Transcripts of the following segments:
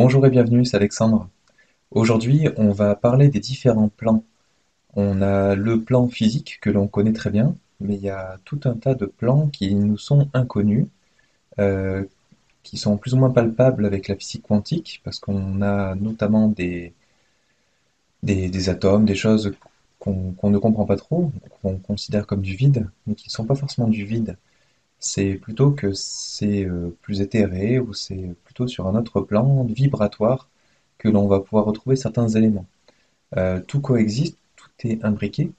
Bonjour et bienvenue, c'est Alexandre. Aujourd'hui, on va parler des différents plans. On a le plan physique que l'on connaît très bien, mais il y a tout un tas de plans qui nous sont inconnus, euh, qui sont plus ou moins palpables avec la physique quantique, parce qu'on a notamment des atomes, des choses qu'on ne comprend pas trop, qu'on considère comme du vide, mais qui ne sont pas forcément du vide. C'est plutôt que c'est plus éthéré, ou c'est plutôt sur un autre plan vibratoire que l'on va pouvoir retrouver certains éléments. Tout coexiste, tout est imbriqué,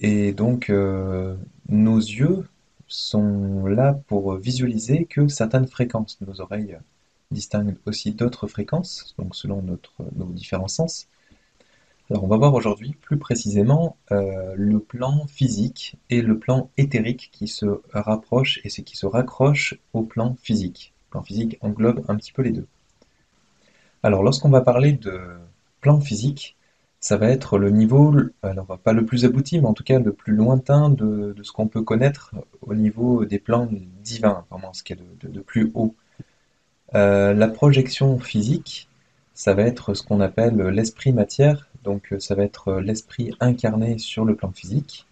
et donc nos yeux sont là pour visualiser que certaines fréquences. Nos oreilles distinguent aussi d'autres fréquences, donc selon nos différents sens. Alors on va voir aujourd'hui plus précisément le plan physique et le plan éthérique qui se rapprochent et qui se raccrochent au plan physique. Le plan physique englobe un petit peu les deux. Alors, lorsqu'on va parler de plan physique, ça va être le niveau, alors pas le plus abouti, mais en tout cas le plus lointain de ce qu'on peut connaître au niveau des plans divins, vraiment ce qui est de plus haut. La projection physique, ça va être ce qu'on appelle l'esprit matière, donc ça va être l'esprit incarné sur le plan physique.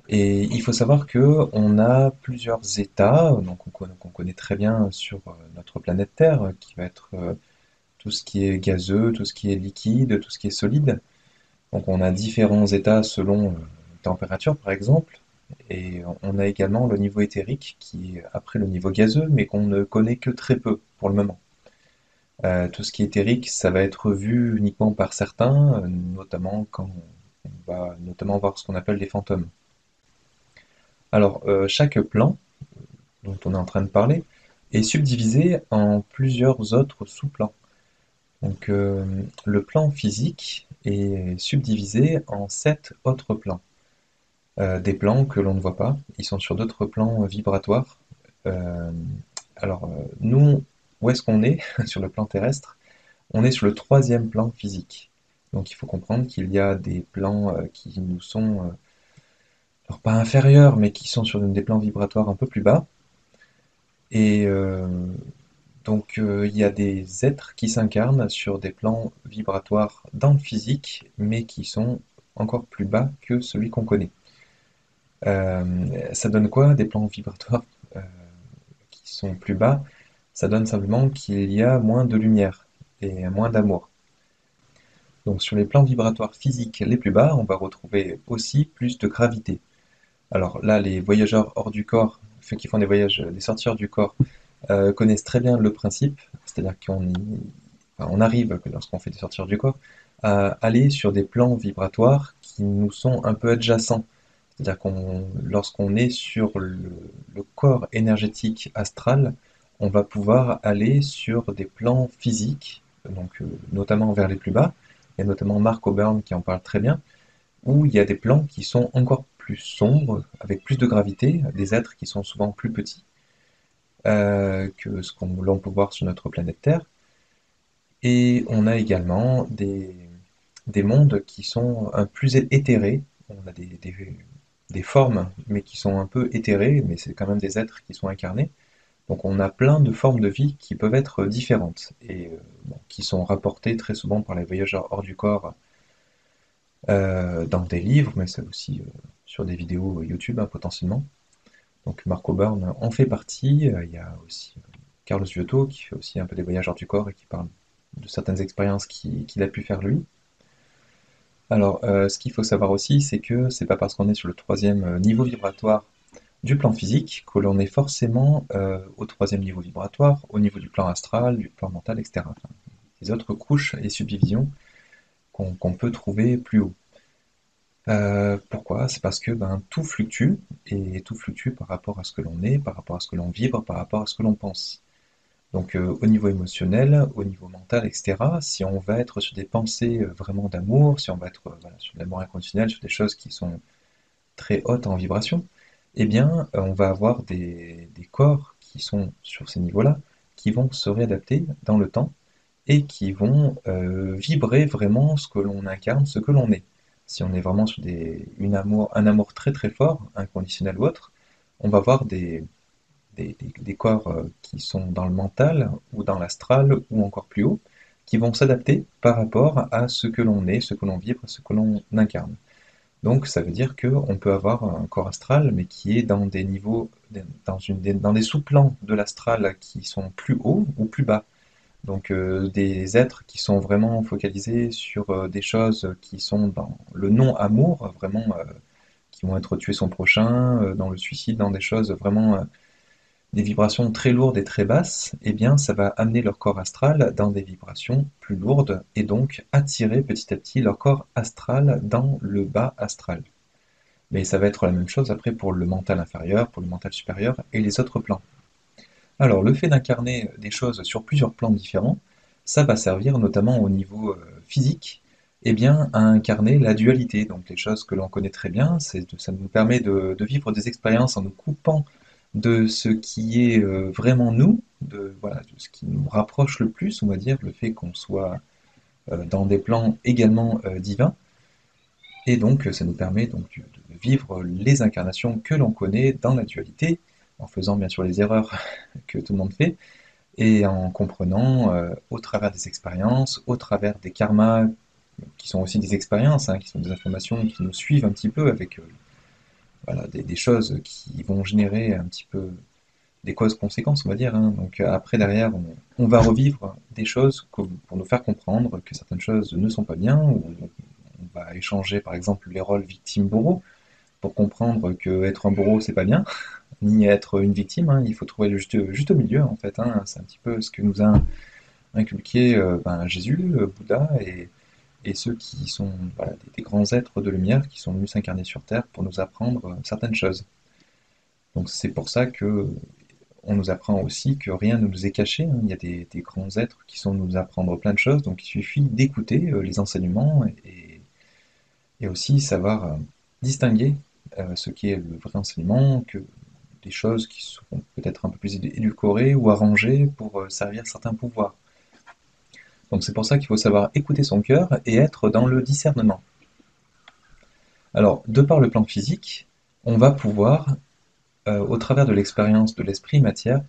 Et il faut savoir que on a plusieurs états, donc qu'on connaît très bien sur notre planète Terre, qui va être tout ce qui est gazeux, tout ce qui est liquide, tout ce qui est solide. Donc on a différents états selon température par exemple, et on a également le niveau éthérique qui est après le niveau gazeux, mais qu'on ne connaît que très peu pour le moment. Tout ce qui est éthérique, ça va être vu uniquement par certains, notamment quand on va notamment voir ce qu'on appelle les fantômes. Alors chaque plan dont on est en train de parler est subdivisé en plusieurs autres sous-plans. Donc le plan physique est subdivisé en 7 autres plans. Des plans que l'on ne voit pas, ils sont sur d'autres plans vibratoires. Euh, Nous, où est-ce qu'on est sur le plan terrestre? On est sur le troisième plan physique. Donc il faut comprendre qu'il y a des plans qui nous sont, alors pas inférieurs, mais qui sont sur des plans vibratoires un peu plus bas. Et donc il y a des êtres qui s'incarnent sur des plans vibratoires dans le physique, mais qui sont encore plus bas que celui qu'on connaît. Ça donne quoi des plans vibratoires euh, qui sont plus bas? Ça donne simplement qu'il y a moins de lumière et moins d'amour. Donc sur les plans vibratoires physiques les plus bas, on va retrouver aussi plus de gravité. Alors là, les voyageurs hors du corps, ceux qui font des voyages, des sorties hors du corps, connaissent très bien le principe, c'est-à-dire on arrive, lorsqu'on fait des sorties hors du corps, à aller sur des plans vibratoires qui nous sont un peu adjacents. C'est-à-dire lorsqu'on est sur le corps énergétique astral, on va pouvoir aller sur des plans physiques, donc notamment vers les plus bas, et notamment Mark O'Byrne qui en parle très bien, où il y a des plans qui sont encore plus sombres, avec plus de gravité, des êtres qui sont souvent plus petits que ce qu'on l'on peut voir sur notre planète Terre. Et on a également des mondes qui sont un plus éthérés. On a des formes, mais qui sont un peu éthérées, mais c'est quand même des êtres qui sont incarnés. Donc on a plein de formes de vie qui peuvent être différentes et bon, qui sont rapportées très souvent par les voyageurs hors du corps dans des livres, mais c'est aussi sur des vidéos YouTube potentiellement. Donc Marco Byrne en fait partie. Il y a aussi Carlos Giotto qui fait aussi un peu des voyages hors du corps et qui parle de certaines expériences qu'il a pu faire lui. Alors, ce qu'il faut savoir aussi, c'est que c'est pas parce qu'on est sur le troisième niveau vibratoire du plan physique que l'on est forcément au troisième niveau vibratoire, au niveau du plan astral, du plan mental, etc. Enfin, les autres couches et subdivisions qu'on peut trouver plus haut. Pourquoi? C'est parce que ben, tout fluctue, et tout fluctue par rapport à ce que l'on est, par rapport à ce que l'on vibre, par rapport à ce que l'on pense. Donc au niveau émotionnel, au niveau mental, etc., si on va être sur des pensées vraiment d'amour, si on va être voilà, sur de l'amour inconditionnel, sur des choses qui sont très hautes en vibration, eh bien on va avoir des corps qui sont sur ces niveaux-là, qui vont se réadapter dans le temps et qui vont vibrer vraiment ce que l'on incarne, ce que l'on est. Si on est vraiment sur un amour très très fort, inconditionnel ou autre, on va avoir des corps qui sont dans le mental ou dans l'astral ou encore plus haut, qui vont s'adapter par rapport à ce que l'on est, ce que l'on vibre, ce que l'on incarne. Donc ça veut dire qu'on peut avoir un corps astral, mais qui est dans des niveaux, dans des sous-plans de l'astral qui sont plus hauts ou plus bas. Donc des êtres qui sont vraiment focalisés sur des choses qui sont dans le non-amour, vraiment qui vont être tuer son prochain, dans le suicide, dans des choses vraiment, des vibrations très lourdes et très basses, eh bien ça va amener leur corps astral dans des vibrations plus lourdes et donc attirer petit à petit leur corps astral dans le bas astral. Mais ça va être la même chose après pour le mental inférieur, pour le mental supérieur et les autres plans. Alors, le fait d'incarner des choses sur plusieurs plans différents, ça va servir notamment au niveau physique, eh bien, à incarner la dualité. Donc, les choses que l'on connaît très bien, ça nous permet de vivre des expériences en nous coupant de ce qui est vraiment nous, voilà, de ce qui nous rapproche le plus, on va dire, le fait qu'on soit dans des plans également divins. Et donc, ça nous permet donc de vivre les incarnations que l'on connaît dans la dualité, en faisant bien sûr les erreurs que tout le monde fait, et en comprenant au travers des expériences, au travers des karmas, qui sont aussi des expériences, hein, qui sont des informations qui nous suivent un petit peu avec voilà, des choses qui vont générer un petit peu des causes-conséquences, on va dire. Hein. Donc après, derrière, on va revivre des choses pour nous faire comprendre que certaines choses ne sont pas bien, ou on va échanger par exemple les rôles victime-bourreau, pour comprendre que être un bourreau, c'est pas bien, ni être une victime, hein. Il faut trouver le juste milieu, en fait. Hein. C'est un petit peu ce que nous a inculqué Jésus, Bouddha, et ceux qui sont voilà, des grands êtres de lumière qui sont venus s'incarner sur Terre pour nous apprendre certaines choses. Donc c'est pour ça que on nous apprend aussi que rien ne nous est caché. Hein. Il y a des grands êtres qui sont nous apprendre plein de choses, donc il suffit d'écouter les enseignements et aussi savoir distinguer ce qui est le vrai enseignement, que des choses qui seront peut-être un peu plus édulcorées ou arrangées pour servir certains pouvoirs. Donc c'est pour ça qu'il faut savoir écouter son cœur et être dans le discernement. Alors, de par le plan physique, on va pouvoir, au travers de l'expérience de l'esprit-matière,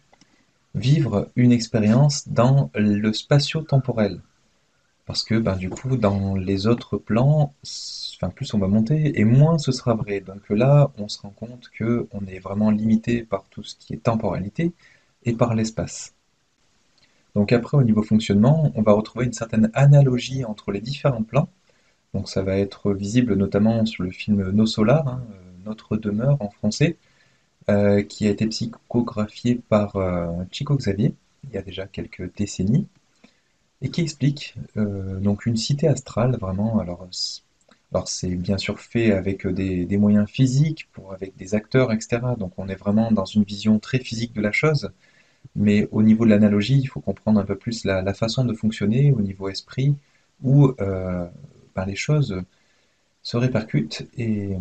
vivre une expérience dans le spatio-temporel. Parce que ben, du coup, dans les autres plans, enfin, plus on va monter, et moins ce sera vrai. Donc là, on se rend compte qu'on est vraiment limité par tout ce qui est temporalité et par l'espace. Donc après, au niveau fonctionnement, on va retrouver une certaine analogie entre les différents plans. Donc ça va être visible notamment sur le film Nos Solars, hein, Notre demeure en français, qui a été psychographié par Chico Xavier il y a déjà quelques décennies, et qui explique donc une cité astrale vraiment. Alors c'est bien sûr fait avec des moyens physiques, avec des acteurs, etc. Donc on est vraiment dans une vision très physique de la chose, mais au niveau de l'analogie, il faut comprendre un peu plus la façon de fonctionner au niveau esprit, où ben, les choses se répercutent et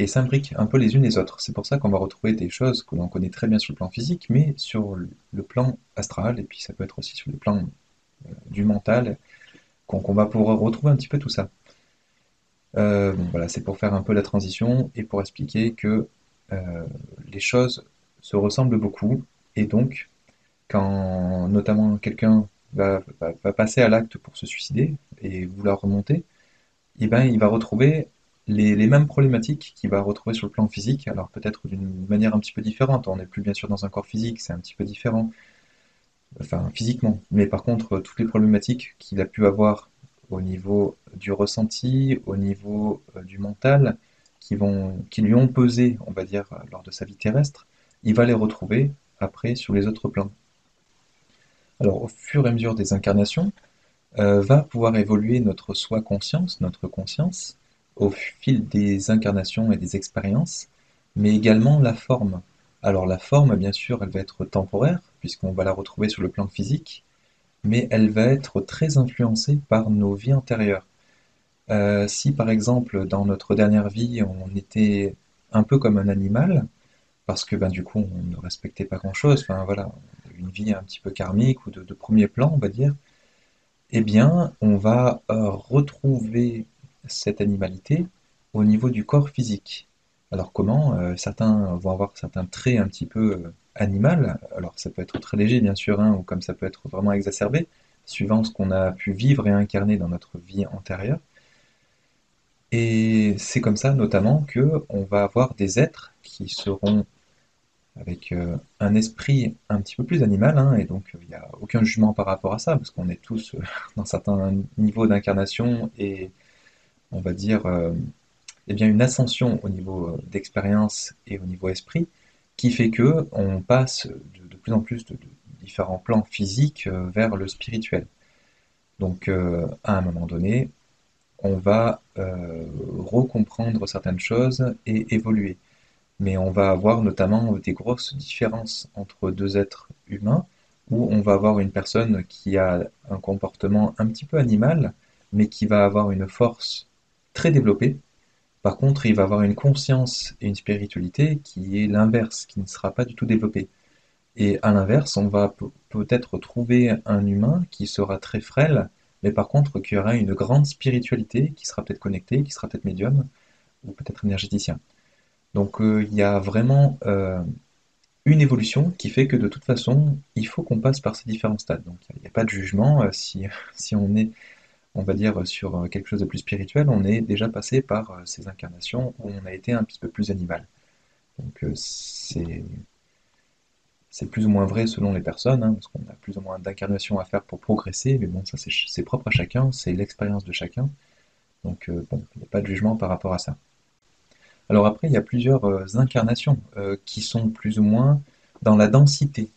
s'imbriquent un peu les unes les autres. C'est pour ça qu'on va retrouver des choses que l'on connaît très bien sur le plan physique, mais sur le plan astral, et puis ça peut être aussi sur le plan du mental, qu'on va pouvoir retrouver un petit peu tout ça. Bon, voilà, c'est pour faire un peu la transition et pour expliquer que les choses se ressemblent beaucoup, et donc quand notamment quelqu'un va passer à l'acte pour se suicider et vouloir remonter, eh ben, il va retrouver les mêmes problématiques qu'il va retrouver sur le plan physique, alors peut-être d'une manière un petit peu différente. On n'est plus bien sûr dans un corps physique, c'est un petit peu différent, enfin physiquement. Mais par contre, toutes les problématiques qu'il a pu avoir au niveau du ressenti, au niveau du mental, qui lui ont pesé, on va dire, lors de sa vie terrestre, il va les retrouver après sur les autres plans. Alors, au fur et à mesure des incarnations, va pouvoir évoluer notre soi-conscience, notre conscience, au fil des incarnations et des expériences, mais également la forme. Alors la forme, bien sûr, elle va être temporaire, puisqu'on va la retrouver sur le plan physique, mais elle va être très influencée par nos vies antérieures. Si par exemple, dans notre dernière vie, on était un peu comme un animal, parce que ben, du coup, on ne respectait pas grand-chose, enfin voilà, une vie un petit peu karmique ou de premier plan, on va dire, eh bien, on va retrouver cette animalité au niveau du corps physique. Alors comment? Certains vont avoir certains traits un petit peu animal. Alors ça peut être très léger bien sûr, hein, ou comme ça peut être vraiment exacerbé, suivant ce qu'on a pu vivre et incarner dans notre vie antérieure. Et c'est comme ça notamment que on va avoir des êtres qui seront avec un esprit un petit peu plus animal, hein, et donc il n'y a aucun jugement par rapport à ça, parce qu'on est tous dans certains niveaux d'incarnation et on va dire eh bien une ascension au niveau d'expérience et au niveau esprit, qui fait que on passe de plus en plus de différents plans physiques vers le spirituel. Donc à un moment donné, on va recomprendre certaines choses et évoluer. Mais on va avoir notamment des grosses différences entre deux êtres humains, où on va avoir une personne qui a un comportement un petit peu animal, mais qui va avoir une force très développée. Par contre, il va avoir une conscience et une spiritualité qui est l'inverse, qui ne sera pas du tout développée. Et à l'inverse, on va peut-être trouver un humain qui sera très frêle, mais par contre qui aura une grande spiritualité, qui sera peut-être connecté, qui sera peut-être médium, ou peut-être énergéticien. Donc il y a vraiment une évolution qui fait que de toute façon, il faut qu'on passe par ces différents stades. Donc il n'y a pas de jugement. Si, si on est, on va dire, sur quelque chose de plus spirituel, on est déjà passé par ces incarnations où on a été un petit peu plus animal. Donc c'est plus ou moins vrai selon les personnes, hein, parce qu'on a plus ou moins d'incarnations à faire pour progresser, mais bon, ça c'est propre à chacun, c'est l'expérience de chacun. Donc bon, il n'y a pas de jugement par rapport à ça. Alors après, il y a plusieurs incarnations qui sont plus ou moins dans la densité.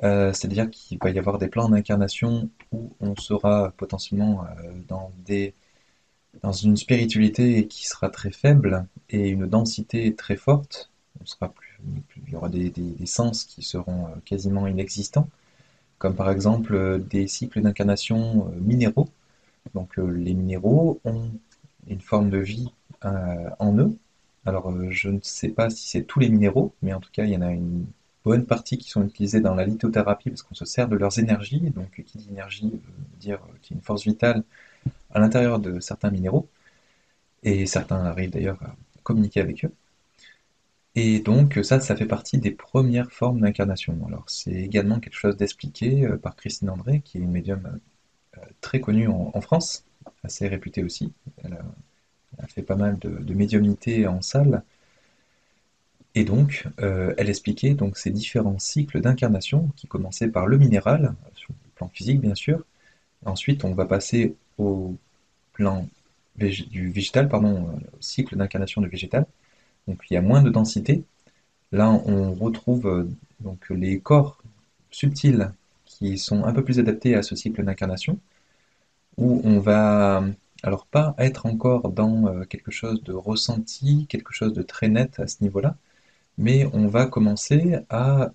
C'est-à-dire qu'il va y avoir des plans d'incarnation où on sera potentiellement dans une spiritualité qui sera très faible et une densité très forte. On sera il y aura des sens qui seront quasiment inexistants, comme par exemple des cycles d'incarnation minéraux. Donc les minéraux ont une forme de vie en eux. Alors je ne sais pas si c'est tous les minéraux, mais en tout cas il y en a une bonne partie qui sont utilisés dans la lithothérapie parce qu'on se sert de leurs énergies. Donc qui dit énergie veut dire qu'il y a une force vitale à l'intérieur de certains minéraux, et certains arrivent d'ailleurs à communiquer avec eux. Et donc ça fait partie des premières formes d'incarnation. Alors c'est également quelque chose d'expliqué par Christine André, qui est une médium très connue en France, assez réputée aussi. Elle a, elle a fait pas mal de médiumnité en salle. Et donc, elle expliquait donc ces différents cycles d'incarnation qui commençaient par le minéral, sur le plan physique bien sûr. Ensuite, on va passer au plan du végétal, pardon, au cycle d'incarnation du végétal. Donc il y a moins de densité. Là, on retrouve donc les corps subtils qui sont un peu plus adaptés à ce cycle d'incarnation, où on va alors pas être encore dans quelque chose de ressenti, quelque chose de très net à ce niveau-là, mais on va commencer à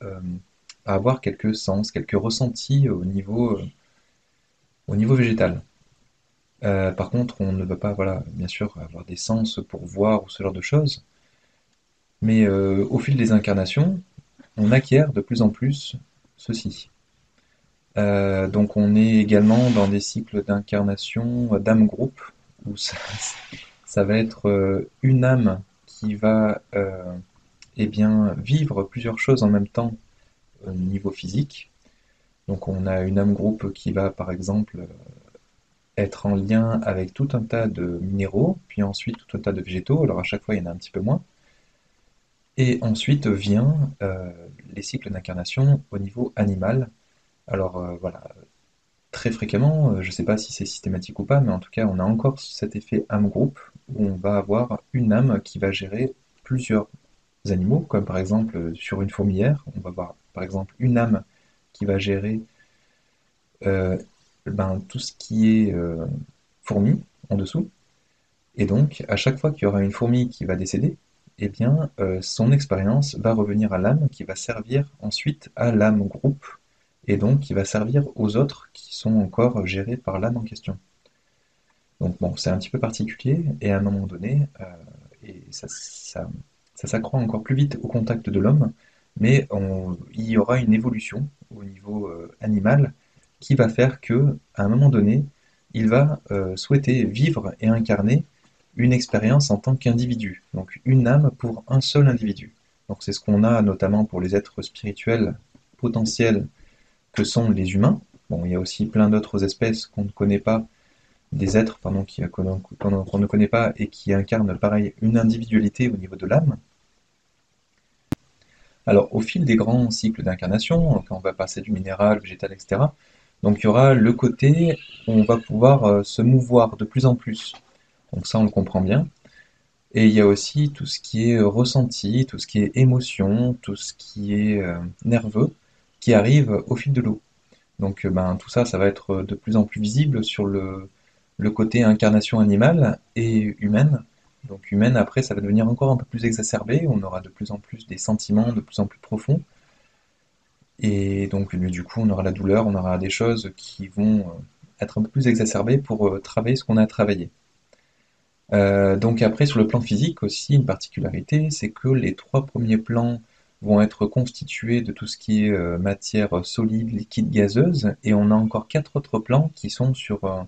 avoir quelques sens, quelques ressentis au niveau végétal. Par contre, on ne va pas, voilà, bien sûr, avoir des sens pour voir ou ce genre de choses, mais au fil des incarnations, on acquiert de plus en plus ceci. Donc on est également dans des cycles d'incarnation d'âme groupe, où ça va être une âme qui va eh bien, vivre plusieurs choses en même temps au niveau physique. Donc on a une âme groupe qui va par exemple être en lien avec tout un tas de minéraux, puis ensuite tout un tas de végétaux, alors à chaque fois il y en a un petit peu moins. Et ensuite vient les cycles d'incarnation au niveau animal. Alors voilà, très fréquemment, je ne sais pas si c'est systématique ou pas, mais en tout cas on a encore cet effet âme groupe, où on va avoir une âme qui va gérer plusieurs animaux, comme par exemple sur une fourmilière, on va avoir par exemple une âme qui va gérer euh, ben, tout ce qui est fourmi en dessous. Et donc, à chaque fois qu'il y aura une fourmi qui va décéder, eh bien, son expérience va revenir à l'âme qui va servir ensuite à l'âme groupe, et donc qui va servir aux autres qui sont encore gérés par l'âme en question. Donc bon, c'est un petit peu particulier, et à un moment donné, et ça s'accroît encore plus vite au contact de l'homme, mais il y aura une évolution au niveau animal qui va faire que, à un moment donné, il va souhaiter vivre et incarner une expérience en tant qu'individu. Donc une âme pour un seul individu. Donc c'est ce qu'on a notamment pour les êtres spirituels potentiels que sont les humains. Bon, il y a aussi plein d'autres espèces qu'on ne connaît pas, des êtres pardon, qu'on ne connaît pas et qui incarnent pareil une individualité au niveau de l'âme. Alors au fil des grands cycles d'incarnation, quand on va passer du minéral, végétal, etc., donc il y aura le côté où on va pouvoir se mouvoir de plus en plus. Donc ça on le comprend bien. Et il y a aussi tout ce qui est ressenti, tout ce qui est émotion, tout ce qui est nerveux, qui arrive au fil de l'eau. Donc ben, tout ça, ça va être de plus en plus visible sur le côté incarnation animale et humaine. Donc humaine, après, ça va devenir encore un peu plus exacerbé, on aura de plus en plus des sentiments de plus en plus profonds, et donc du coup, on aura la douleur, on aura des choses qui vont être un peu plus exacerbées pour travailler ce qu'on a à travailler. Donc après, sur le plan physique aussi, une particularité, c'est que les trois premiers plans vont être constitués de tout ce qui est matière solide, liquide, gazeuse, et on a encore quatre autres plans qui sont sur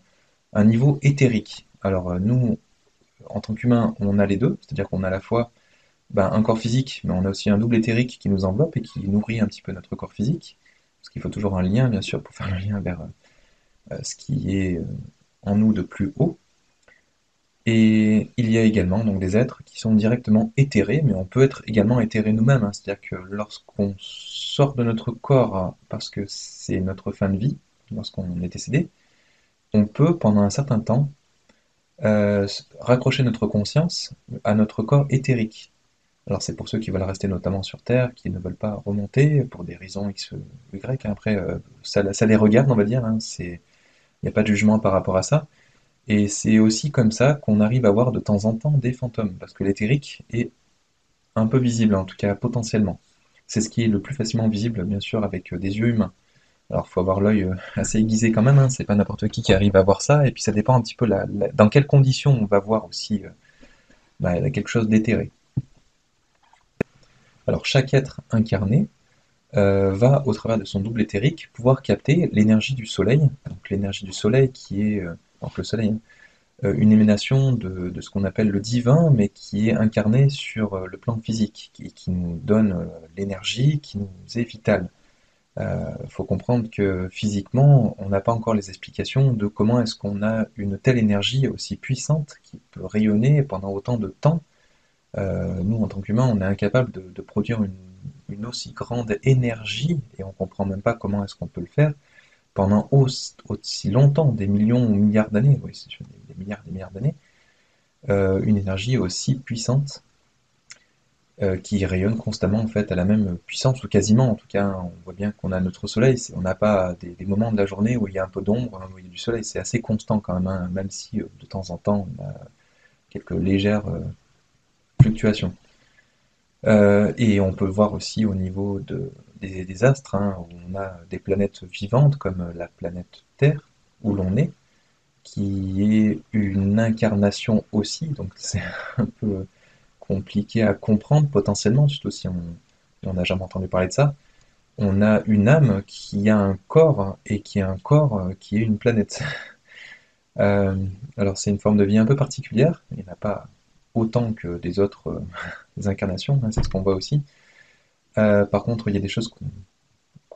un niveau éthérique. Alors nous, en tant qu'humains, on a les deux, c'est-à-dire qu'on a à la fois ben, un corps physique, mais on a aussi un double éthérique qui nous enveloppe et qui nourrit un petit peu notre corps physique, parce qu'il faut toujours un lien, bien sûr, pour faire le lien vers ce qui est en nous de plus haut. Et il y a également donc des êtres qui sont directement éthérés, mais on peut être également éthéré nous-mêmes, hein. C'est-à-dire que lorsqu'on sort de notre corps, parce que c'est notre fin de vie, lorsqu'on est décédé, on peut pendant un certain temps raccrocher notre conscience à notre corps éthérique. Alors c'est pour ceux qui veulent rester notamment sur Terre, qui ne veulent pas remonter pour des raisons X ou Y, hein. Après, ça les regarde, on va dire, hein. Il n'y a pas de jugement par rapport à ça. Et c'est aussi comme ça qu'on arrive à voir de temps en temps des fantômes, parce que l'éthérique est un peu visible, en tout cas potentiellement. C'est ce qui est le plus facilement visible, bien sûr, avec des yeux humains. Alors, il faut avoir l'œil assez aiguisé quand même, hein, c'est pas n'importe qui arrive à voir ça, et puis ça dépend un petit peu dans quelles conditions on va voir aussi bah, quelque chose d'éthéré. Alors, chaque être incarné va, au travers de son double éthérique, pouvoir capter l'énergie du soleil, donc l'énergie du soleil qui est, donc le soleil, hein, une émanation de ce qu'on appelle le divin, mais qui est incarné sur le plan physique, qui nous donne l'énergie, qui nous est vitale. Il faut comprendre que physiquement, on n'a pas encore les explications de comment est-ce qu'on a une telle énergie aussi puissante qui peut rayonner pendant autant de temps. Nous, en tant qu'humains, on est incapable de produire une aussi grande énergie, et on ne comprend même pas comment est-ce qu'on peut le faire pendant aussi longtemps, des millions ou milliards d'années, oui, c'est des milliards d'années, une énergie aussi puissante qui rayonne constamment en fait à la même puissance, ou quasiment en tout cas, hein. On voit bien qu'on a notre soleil, on n'a pas des moments de la journée où il y a un peu d'ombre, hein, où il y a du soleil, c'est assez constant quand même, hein, même si de temps en temps on a quelques légères fluctuations. Et on peut le voir aussi au niveau des astres, hein, où on a des planètes vivantes comme la planète Terre, où l'on est, qui est une incarnation aussi, donc c'est un peu compliqué à comprendre potentiellement, surtout si on n'a jamais entendu parler de ça. On a une âme qui a un corps et qui a un corps qui est une planète. Euh, alors c'est une forme de vie un peu particulière, il n'y en a pas autant que des autres incarnations, hein, c'est ce qu'on voit aussi. Par contre, il y a des choses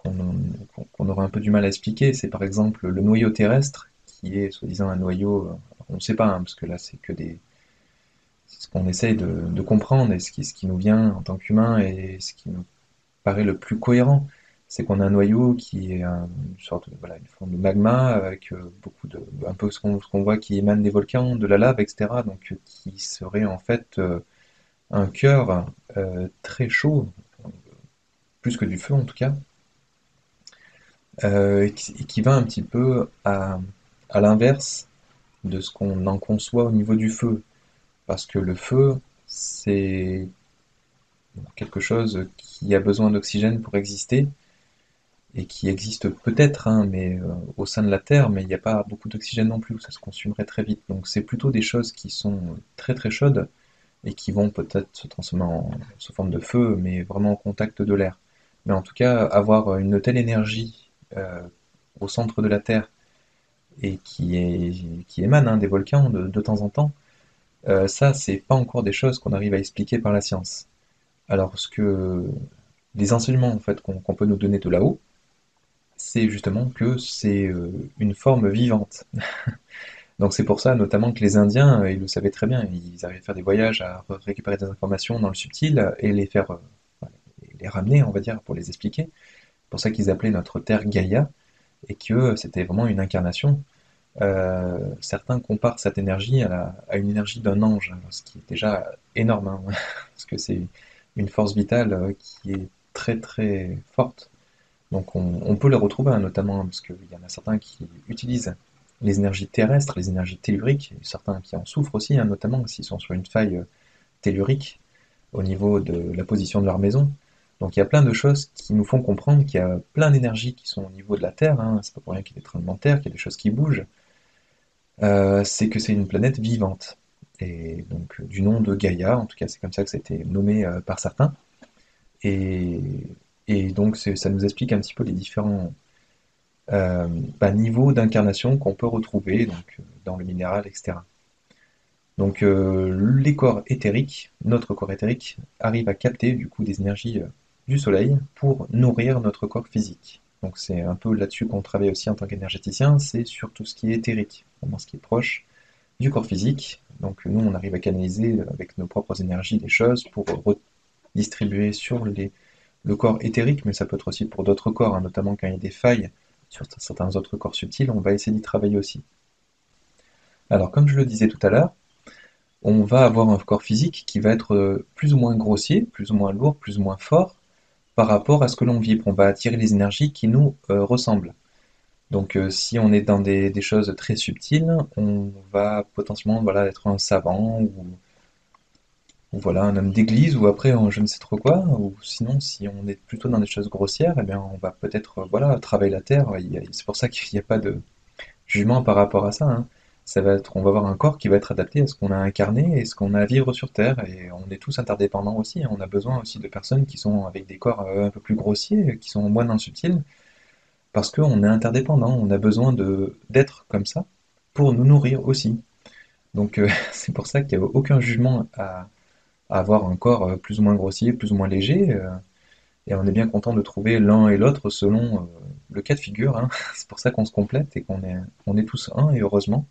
qu'on aura un peu du mal à expliquer. C'est par exemple le noyau terrestre, qui est soi-disant un noyau, on ne sait pas, hein, parce que là c'est que c'est ce qu'on essaye de comprendre et ce qui nous vient en tant qu'humain et ce qui nous paraît le plus cohérent. C'est qu'on a un noyau qui est une sorte de, voilà, une forme de magma avec beaucoup de, un peu ce qu'on voit qui émane des volcans, de la lave, etc. Donc qui serait en fait un cœur très chaud, plus que du feu en tout cas, qui va un petit peu à l'inverse de ce qu'on en conçoit au niveau du feu. Parce que le feu, c'est quelque chose qui a besoin d'oxygène pour exister, et qui existe peut-être, hein, mais au sein de la Terre, mais il n'y a pas beaucoup d'oxygène non plus, ça se consumerait très vite. Donc c'est plutôt des choses qui sont très très chaudes et qui vont peut-être se transformer sous forme de feu, mais vraiment au contact de l'air. Mais en tout cas, avoir une telle énergie au centre de la Terre et qui émane, hein, des volcans de temps en temps, Ça, c'est pas encore des choses qu'on arrive à expliquer par la science. Alors, les enseignements en fait qu'on peut nous donner de là-haut, c'est justement que c'est une forme vivante. Donc c'est pour ça notamment que les Indiens, ils le savaient très bien, ils arrivaient à faire des voyages, à récupérer des informations dans le subtil et les ramener, on va dire, pour les expliquer. C'est pour ça qu'ils appelaient notre Terre Gaïa et que c'était vraiment une incarnation. Certains comparent cette énergie à une énergie d'un ange, ce qui est déjà énorme, hein, parce que c'est une force vitale qui est très très forte. Donc on peut les retrouver, hein, notamment parce qu'il y en a certains qui utilisent les énergies terrestres, les énergies telluriques, et certains qui en souffrent aussi, hein, notamment s'ils sont sur une faille tellurique au niveau de la position de leur maison. Donc il y a plein de choses qui nous font comprendre qu'il y a plein d'énergies qui sont au niveau de la Terre, hein. C'est pas pour rien qu'il y a des tremblements de terre, qu'il y a des choses qui bougent. C'est que c'est une planète vivante. Et donc du nom de Gaïa, en tout cas c'est comme ça que ça a été nommé par certains. Et, et donc ça nous explique un petit peu les différents euh, niveaux d'incarnation qu'on peut retrouver donc, dans le minéral, etc. Donc les corps éthériques, notre corps éthérique, arrive à capter du coup des énergies du soleil pour nourrir notre corps physique. Donc c'est un peu là-dessus qu'on travaille aussi en tant qu'énergéticien, c'est sur tout ce qui est éthérique, vraiment ce qui est proche du corps physique. Donc nous, on arrive à canaliser avec nos propres énergies des choses pour redistribuer sur le corps éthérique, mais ça peut être aussi pour d'autres corps, hein, notamment quand il y a des failles sur certains autres corps subtils, on va essayer d'y travailler aussi. Alors comme je le disais tout à l'heure, on va avoir un corps physique qui va être plus ou moins grossier, plus ou moins lourd, plus ou moins fort par rapport à ce que l'on vibre. On va attirer les énergies qui nous ressemblent. Donc si on est dans des choses très subtiles, on va potentiellement voilà, être un savant ou voilà, un homme d'église ou après je ne sais trop quoi. Ou sinon, si on est plutôt dans des choses grossières, eh bien, on va peut-être voilà, travailler la terre. C'est pour ça qu'il n'y a pas de jugement par rapport à ça, hein. Ça va être, on va avoir un corps qui va être adapté à ce qu'on a incarné et ce qu'on a à vivre sur Terre. Et on est tous interdépendants aussi, hein. On a besoin aussi de personnes qui sont avec des corps un peu plus grossiers, qui sont moins dans le subtil, parce qu'on est interdépendants. On a besoin d'être comme ça pour nous nourrir aussi. Donc c'est pour ça qu'il n'y a aucun jugement à avoir un corps plus ou moins grossier, plus ou moins léger. Et on est bien content de trouver l'un et l'autre selon le cas de figure, hein. C'est pour ça qu'on se complète et on est tous un, et heureusement.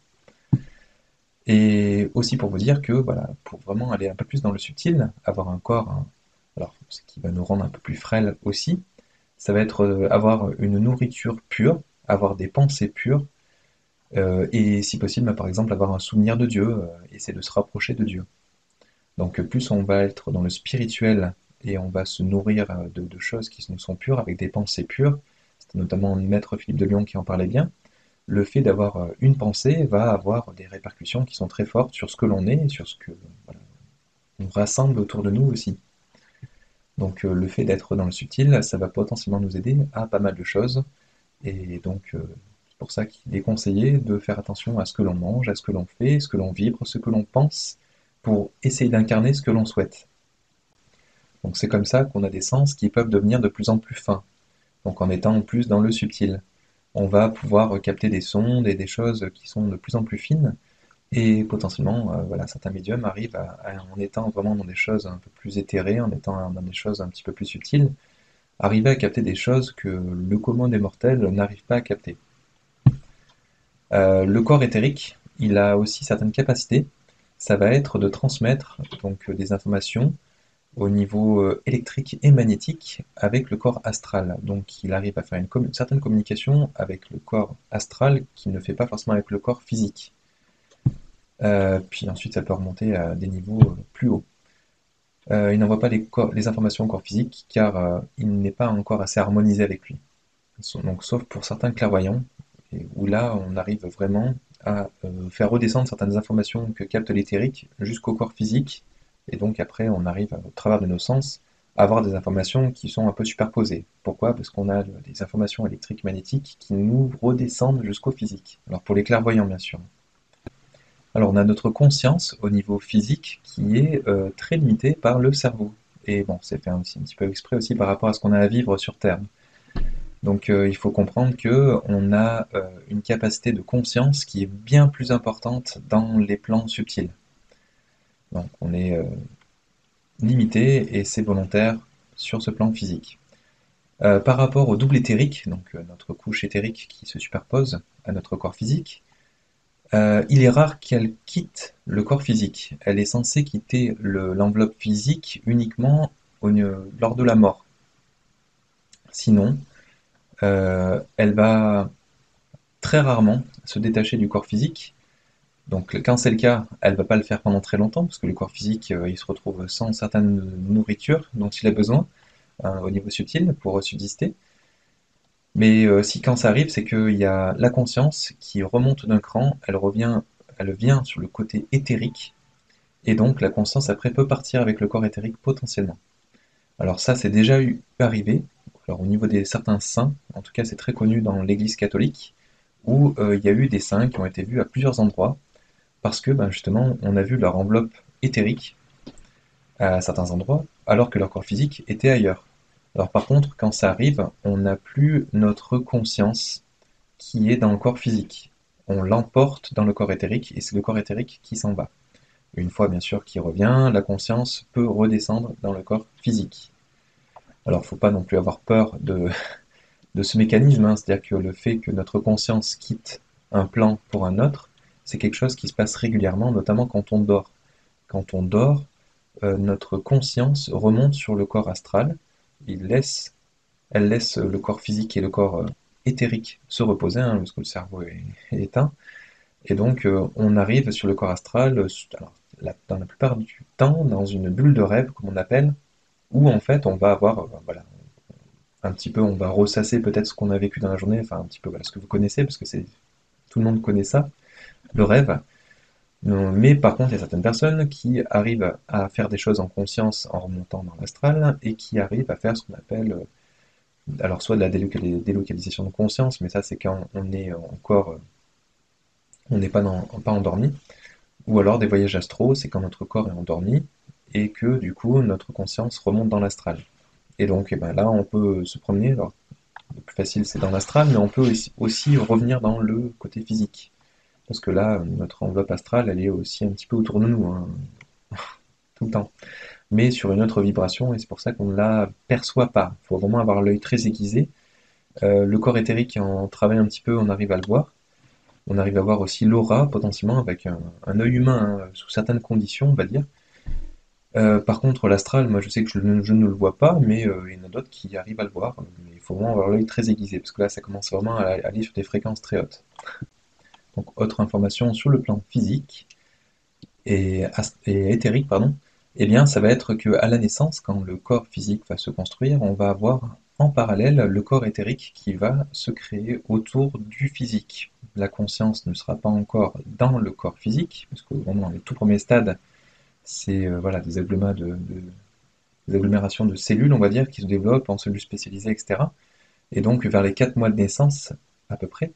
Et aussi pour vous dire que, voilà, pour vraiment aller un peu plus dans le subtil, avoir un corps, hein, alors ce qui va nous rendre un peu plus frêles aussi, ça va être avoir une nourriture pure, avoir des pensées pures, et si possible, par exemple, avoir un souvenir de Dieu, essayer de se rapprocher de Dieu. Donc plus on va être dans le spirituel et on va se nourrir de choses qui nous sont pures, avec des pensées pures, c'était notamment Maître Philippe de Lyon qui en parlait bien, le fait d'avoir une pensée va avoir des répercussions qui sont très fortes sur ce que l'on est et sur ce que voilà, on rassemble autour de nous aussi. Donc le fait d'être dans le subtil, ça va potentiellement nous aider à pas mal de choses. Et donc c'est pour ça qu'il est conseillé de faire attention à ce que l'on mange, à ce que l'on fait, ce que l'on vibre, ce que l'on pense, pour essayer d'incarner ce que l'on souhaite. Donc c'est comme ça qu'on a des sens qui peuvent devenir de plus en plus fins. Donc en étant en plus dans le subtil, on va pouvoir capter des sondes et des choses qui sont de plus en plus fines. Et potentiellement, voilà, certains médiums arrivent en étant vraiment dans des choses un peu plus éthérées, en étant dans des choses un petit peu plus subtiles, arriver à capter des choses que le commun des mortels n'arrive pas à capter. Le corps éthérique, il a aussi certaines capacités. Ça va être de transmettre donc des informations au niveau électrique et magnétique avec le corps astral. Donc il arrive à faire une certaine communication avec le corps astral qui ne fait pas forcément avec le corps physique. Puis ensuite ça peut remonter à des niveaux plus hauts. Il n'envoie pas les informations au corps physique car il n'est pas encore assez harmonisé avec lui. Donc sauf pour certains clairvoyants, où là on arrive vraiment à faire redescendre certaines informations que capte l'éthérique jusqu'au corps physique, et donc après on arrive au travers de nos sens à avoir des informations qui sont un peu superposées. Pourquoi? Parce qu'on a des informations électriques magnétiques qui nous redescendent jusqu'au physique. Alors pour les clairvoyants bien sûr. Alors on a notre conscience au niveau physique qui est très limitée par le cerveau. Et bon, c'est fait aussi, un petit peu exprès aussi par rapport à ce qu'on a à vivre sur Terre. Donc il faut comprendre que on a une capacité de conscience qui est bien plus importante dans les plans subtils. Donc on est limité et c'est volontaire sur ce plan physique. Par rapport au double éthérique, donc notre couche éthérique qui se superpose à notre corps physique, il est rare qu'elle quitte le corps physique. Elle est censée quitter l'enveloppe physique uniquement lors de la mort. Sinon, elle va très rarement se détacher du corps physique. Donc quand c'est le cas, elle ne va pas le faire pendant très longtemps, parce que le corps physique, il se retrouve sans certaine nourriture dont il a besoin au niveau subtil pour subsister. Mais si quand ça arrive, c'est qu'il y a la conscience qui remonte d'un cran, elle vient sur le côté éthérique, et donc la conscience après peut partir avec le corps éthérique potentiellement. Alors ça, c'est déjà arrivé. Alors au niveau des certains saints, en tout cas c'est très connu dans l'Église catholique, où il y a eu des saints qui ont été vus à plusieurs endroits, parce que ben, justement on a vu leur enveloppe éthérique à certains endroits, alors que leur corps physique était ailleurs. Alors par contre, quand ça arrive, on n'a plus notre conscience qui est dans le corps physique. On l'emporte dans le corps éthérique et c'est le corps éthérique qui s'en va. Une fois bien sûr qu'il revient, la conscience peut redescendre dans le corps physique. Alors il ne faut pas non plus avoir peur de ce mécanisme, hein, c'est-à-dire que le fait que notre conscience quitte un plan pour un autre, c'est quelque chose qui se passe régulièrement, notamment quand on dort. Quand on dort, notre conscience remonte sur le corps astral, elle laisse le corps physique et le corps éthérique se reposer, hein, parce que le cerveau est éteint, et donc on arrive sur le corps astral, alors, dans la plupart du temps, dans une bulle de rêve, comme on appelle, où en fait on va avoir, voilà, un petit peu, on va ressasser peut-être ce qu'on a vécu dans la journée, enfin un petit peu voilà, ce que vous connaissez, parce que c'est tout le monde connaît ça, le rêve. Mais par contre, il y a certaines personnes qui arrivent à faire des choses en conscience en remontant dans l'astral et qui arrivent à faire ce qu'on appelle, alors soit de la délocalisation de conscience, mais ça c'est quand on est encore, on n'est pas endormi, ou alors des voyages astraux, c'est quand notre corps est endormi et que du coup notre conscience remonte dans l'astral. Et donc eh ben, là on peut se promener, alors le plus facile c'est dans l'astral, mais on peut aussi revenir dans le côté physique. Parce que là, notre enveloppe astrale, elle est aussi un petit peu autour de nous, hein, tout le temps. Mais sur une autre vibration, et c'est pour ça qu'on ne la perçoit pas. Il faut vraiment avoir l'œil très aiguisé. Le corps éthérique, en travaillant un petit peu, on arrive à le voir. On arrive à voir aussi l'aura, potentiellement, avec un œil humain, hein, sous certaines conditions, on va dire. Par contre, l'astral, moi je sais que je ne le vois pas, mais il y en a d'autres qui arrivent à le voir. Mais il faut vraiment avoir l'œil très aiguisé, parce que là, ça commence vraiment à aller sur des fréquences très hautes. Donc, autre information sur le plan physique et éthérique, pardon, eh bien, ça va être qu'à la naissance, quand le corps physique va se construire, on va avoir en parallèle le corps éthérique qui va se créer autour du physique. La conscience ne sera pas encore dans le corps physique, parce que vraiment, dans les tout premiers stades, c'est voilà, des agglomérations de cellules, on va dire, qui se développent en cellules spécialisées, etc. Et donc, vers les 4 mois de naissance, à peu près,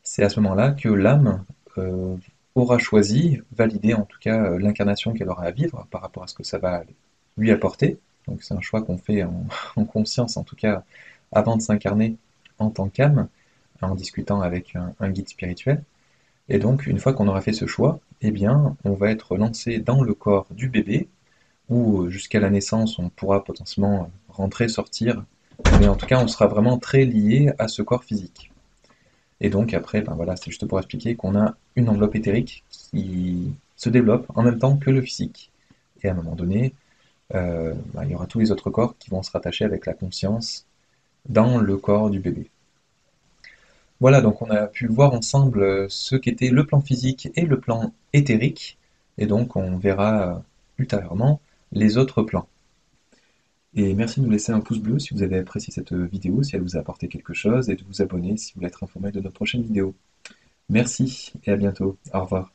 c'est à ce moment-là que l'âme euh, aura choisi, validé en tout cas l'incarnation qu'elle aura à vivre par rapport à ce que ça va lui apporter. Donc c'est un choix qu'on fait en conscience, en tout cas avant de s'incarner en tant qu'âme, en discutant avec un guide spirituel. Et donc une fois qu'on aura fait ce choix, eh bien on va être lancé dans le corps du bébé, où jusqu'à la naissance on pourra potentiellement rentrer, sortir, mais en tout cas on sera vraiment très lié à ce corps physique. Et donc après, ben voilà, c'est juste pour expliquer qu'on a une enveloppe éthérique qui se développe en même temps que le physique. Et à un moment donné, ben, il y aura tous les autres corps qui vont se rattacher avec la conscience dans le corps du bébé. Voilà, donc on a pu voir ensemble ce qu'était le plan physique et le plan éthérique, et donc on verra ultérieurement les autres plans. Et merci de nous laisser un pouce bleu si vous avez apprécié cette vidéo, si elle vous a apporté quelque chose, et de vous abonner si vous voulez être informé de nos prochaines vidéos. Merci et à bientôt. Au revoir.